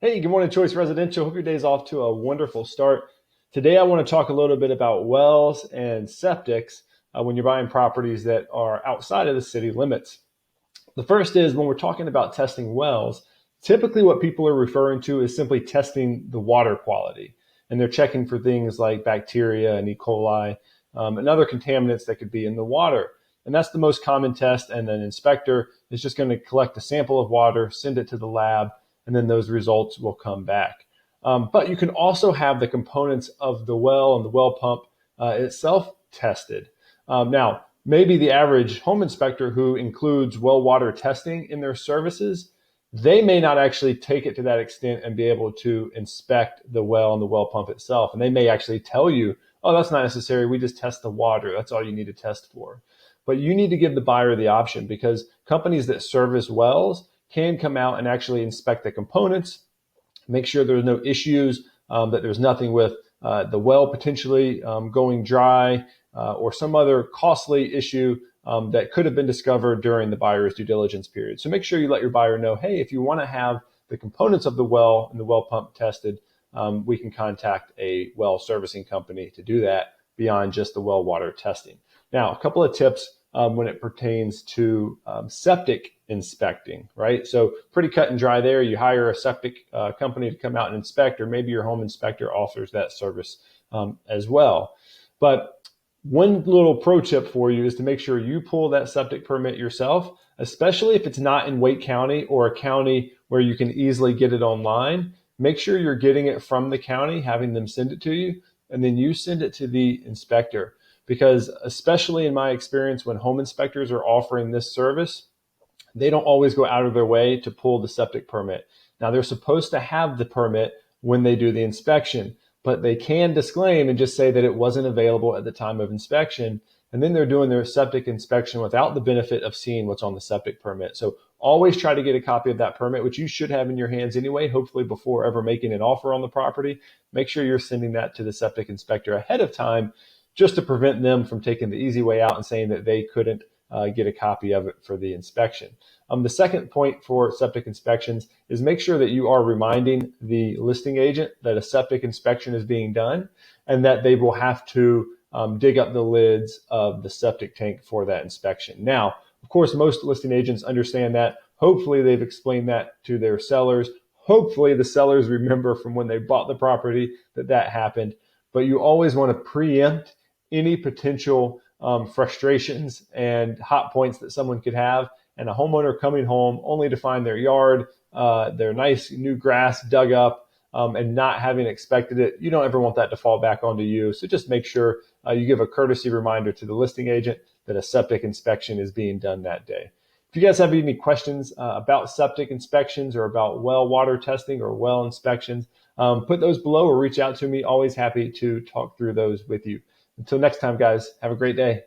Hey, good morning, Choice Residential. Hope your day's off to a wonderful start. Today, I want to talk a little bit about wells and septics when you're buying properties that are outside of the city limits. The first is when we're talking about testing wells, typically what people are referring to is simply testing the water quality. And they're checking for things like bacteria and E. coli and other contaminants that could be in the water. And that's the most common test. And an inspector is just going to collect a sample of water, send it to the lab, and then those results will come back. But you can also have the components of the well and the well pump itself tested. Now, maybe the average home inspector who includes well water testing in their services, they may not actually take it to that extent and be able to inspect the well and the well pump itself. And they may actually tell you, oh, that's not necessary. We just test the water. That's all you need to test for. But you need to give the buyer the option because companies that service wells can come out and actually inspect the components, make sure there's no issues, that there's nothing with the well potentially going dry or some other costly issue that could have been discovered during the buyer's due diligence period. So make sure you let your buyer know, hey, if you want to have the components of the well and the well pump tested, we can contact a well servicing company to do that beyond just the well water testing. Now, a couple of tips when it pertains to septic inspecting, right? So pretty cut and dry there. You hire a septic company to come out and inspect, or maybe your home inspector offers that service as well. But one little pro tip for you is to make sure you pull that septic permit yourself, especially if it's not in Wake County or a county where you can easily get it online. Make sure you're getting it from the county, having them send it to you, and then you send it to the inspector. Because especially in my experience, when home inspectors are offering this service, they don't always go out of their way to pull the septic permit. Now, they're supposed to have the permit when they do the inspection, but they can disclaim and just say that it wasn't available at the time of inspection. And then they're doing their septic inspection without the benefit of seeing what's on the septic permit. So always try to get a copy of that permit, which you should have in your hands anyway, hopefully before ever making an offer on the property. Make sure you're sending that to the septic inspector ahead of time, just to prevent them from taking the easy way out and saying that they couldn't get a copy of it for the inspection. The second point for septic inspections is make sure that you are reminding the listing agent that a septic inspection is being done and that they will have to dig up the lids of the septic tank for that inspection. Now, of course, most listing agents understand that. Hopefully, they've explained that to their sellers. Hopefully, the sellers remember from when they bought the property that that happened. But you always want to preempt any potential frustrations and hot points that someone could have, and a homeowner coming home only to find their yard, their nice new grass dug up, and not having expected it. You don't ever want that to fall back onto you. So just make sure you give a courtesy reminder to the listing agent that a septic inspection is being done that day. If you guys have any questions about septic inspections or about well water testing or well inspections, put those below or reach out to me. Always happy to talk through those with you. Until next time, guys, have a great day.